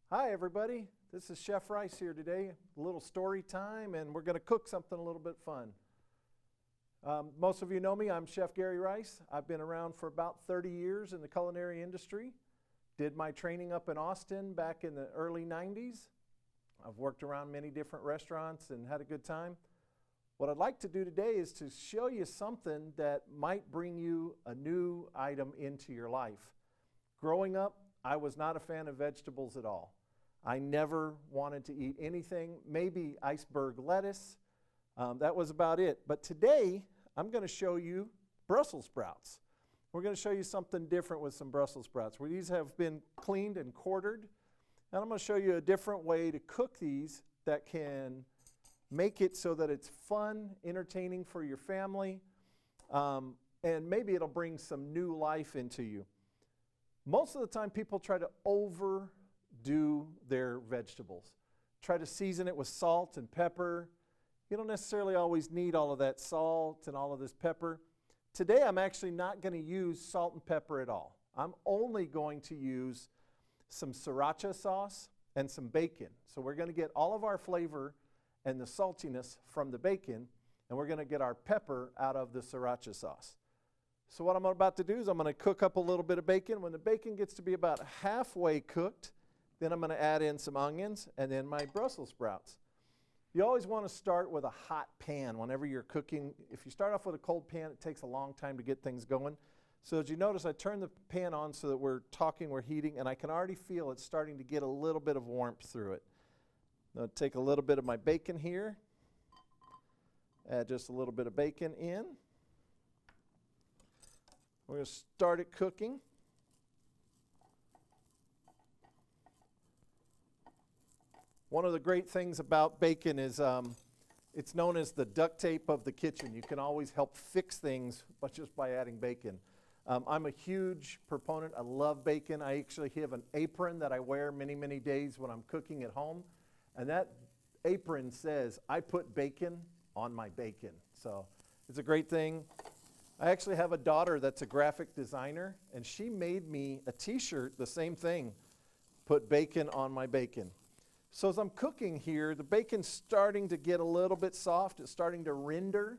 Hi everybody, this is Chef Rice here today. A little story time, and we're going to cook something a little bit fun. Most of you know me, I'm Chef Gary Rice. I've been around for about 30 years in the culinary industry. Did my training up in Austin back in the early 90s. I've worked around many different restaurants and had a good time. What I'd like to do today is to show you something that might bring you a new item into your life. Growing up, I was not a fan of vegetables at all. I never wanted to eat anything, maybe iceberg lettuce. That was about it. But today, I'm going to show you Brussels sprouts. We're going to show you something different with some Brussels sprouts. These have been cleaned and quartered. And I'm going to show you a different way to cook these that can make it so that it's fun, entertaining for your family, and maybe it'll bring some new life into you. Most of the time, people try to overdo their vegetables. Try to season it with salt and pepper. You don't necessarily always need all of that salt and all of this pepper. Today, I'm actually not going to use salt and pepper at all. I'm only going to use some Sriracha sauce and some bacon. So we're going to get all of our flavor and the saltiness from the bacon, and we're going to get our pepper out of the Sriracha sauce. So what I'm about to do is I'm going to cook up a little bit of bacon. When the bacon gets to be about halfway cooked, then I'm going to add in some onions and then my Brussels sprouts. You always want to start with a hot pan whenever you're cooking. If you start off with a cold pan, it takes a long time to get things going. So as you notice, I turn the pan on so that we're heating, and I can already feel it's starting to get a little bit of warmth through it. I'll take a little bit of my bacon here, add just a little bit of bacon in. We're going to start it cooking. One of the great things about bacon is it's known as the duct tape of the kitchen. You can always help fix things just by adding bacon. I'm a huge proponent. I love bacon. I actually have an apron that I wear many, many days when I'm cooking at home. And that apron says, "I put bacon on my bacon." So it's a great thing. I actually have a daughter that's a graphic designer, and she made me a t-shirt, the same thing, "Put bacon on my bacon." So as I'm cooking here, the bacon's starting to get a little bit soft. It's starting to render.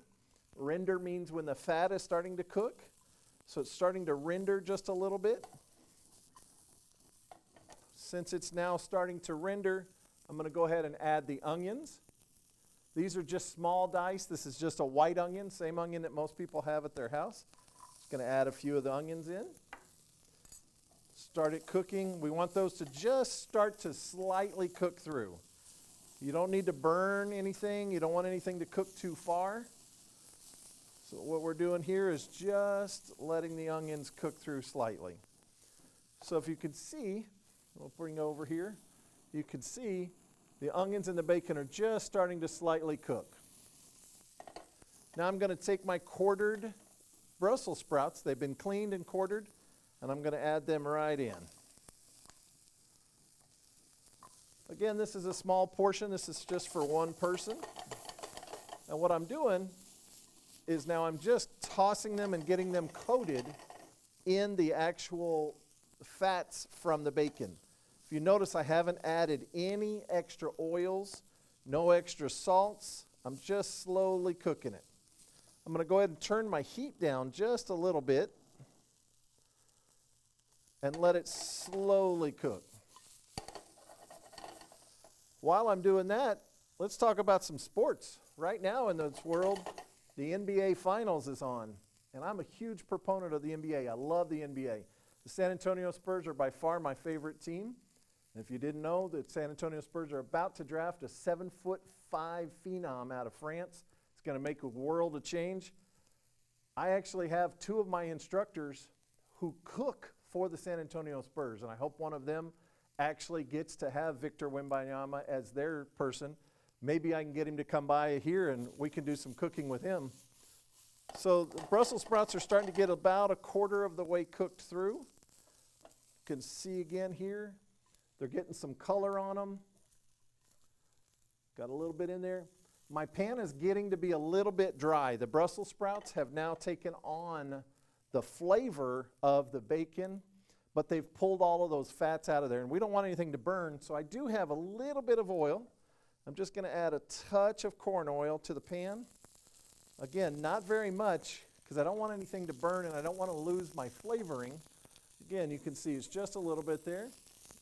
Render means when the fat is starting to cook. So it's starting to render just a little bit. Since it's now starting to render, I'm going to go ahead and add the onions. These are just small dice. This is just a white onion, same onion that most people have at their house. Just going to add a few of the onions in. Start it cooking. We want those to just start to slightly cook through. You don't need to burn anything. You don't want anything to cook too far. So what we're doing here is just letting the onions cook through slightly. So if you can see, we'll bring over here, you can see the onions and the bacon are just starting to slightly cook. Now I'm going to take my quartered Brussels sprouts. They've been cleaned and quartered, and I'm going to add them right in. Again, this is a small portion. This is just for one person. And what I'm doing is now I'm just tossing them and getting them coated in the actual fats from the bacon. If you notice, I haven't added any extra oils, no extra salts. I'm just slowly cooking it. I'm going to go ahead and turn my heat down just a little bit and let it slowly cook. While I'm doing that, let's talk about some sports. Right now in this world, the NBA Finals is on, and I'm a huge proponent of the NBA. I love the NBA. The San Antonio Spurs are by far my favorite team. And if you didn't know, the San Antonio Spurs are about to draft a 7'5" phenom out of France. It's going to make a world of change. I actually have two of my instructors who cook for the San Antonio Spurs, and I hope one of them actually gets to have Victor Wembanyama as their person. Maybe I can get him to come by here and we can do some cooking with him. So the Brussels sprouts are starting to get about a quarter of the way cooked through. You can see again here, they're getting some color on them. Got a little bit in there. My pan is getting to be a little bit dry. The Brussels sprouts have now taken on the flavor of the bacon, but they've pulled all of those fats out of there, and we don't want anything to burn, so I do have a little bit of oil. I'm just going to add a touch of corn oil to the pan. Again, not very much, because I don't want anything to burn and I don't want to lose my flavoring. Again, you can see it's just a little bit there.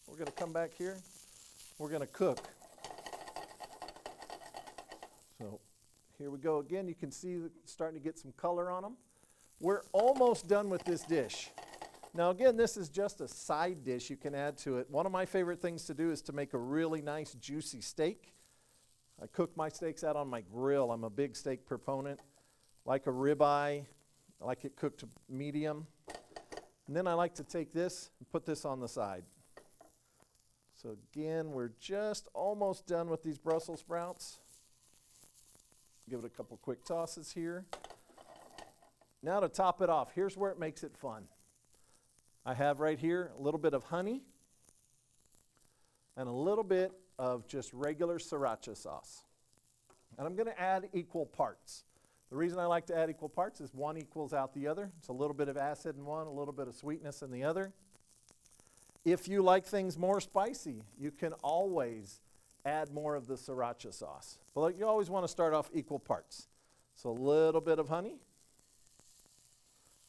We're going to come back here. We're going to cook. So here we go again. You can see starting to get some color on them. We're almost done with this dish. Now again, this is just a side dish you can add to it. One of my favorite things to do is to make a really nice juicy steak. I cook my steaks out on my grill. I'm a big steak proponent. Like a ribeye, I like it cooked medium. And then I like to take this and put this on the side. So again, we're just almost done with these Brussels sprouts. Give it a couple quick tosses here. Now to top it off, here's where it makes it fun. I have right here a little bit of honey and a little bit of just regular Sriracha sauce. And I'm going to add equal parts. The reason I like to add equal parts is one equals out the other. It's a little bit of acid in one, a little bit of sweetness in the other. If you like things more spicy, you can always add more of the Sriracha sauce. But you always want to start off equal parts. So a little bit of honey.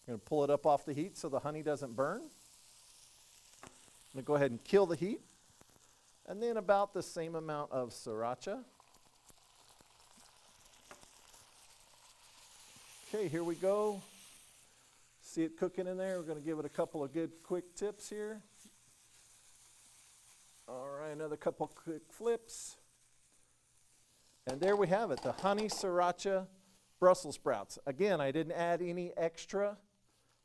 I'm going to pull it up off the heat so the honey doesn't burn. I'm going to go ahead and kill the heat. And then about the same amount of Sriracha. Okay, here we go. See it cooking in there. We're going to give it a couple of good quick tips here. All right, another couple quick flips. And there we have it, the honey Sriracha Brussels sprouts. Again, I didn't add any extra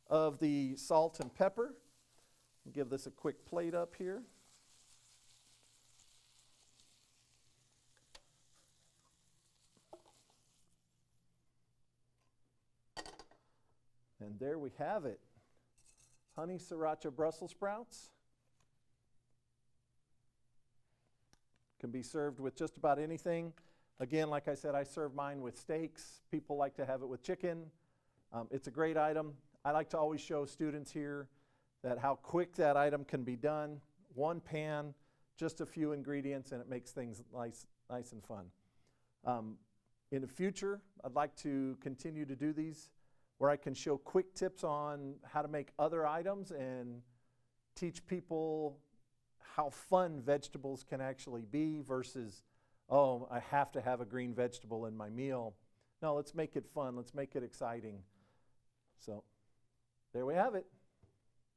of the salt and pepper. I'll give this a quick plate up here. And there we have it, honey Sriracha Brussels sprouts. Can be served with just about anything. Again, like I said, I serve mine with steaks. People like to have it with chicken. It's a great item. I like to always show students here that how quick that item can be done. One pan, just a few ingredients, and it makes things nice and fun. In the future, I'd like to continue to do these where I can show quick tips on how to make other items and teach people how fun vegetables can actually be versus, oh, I have to have a green vegetable in my meal. No, let's make it fun. Let's make it exciting. So there we have it.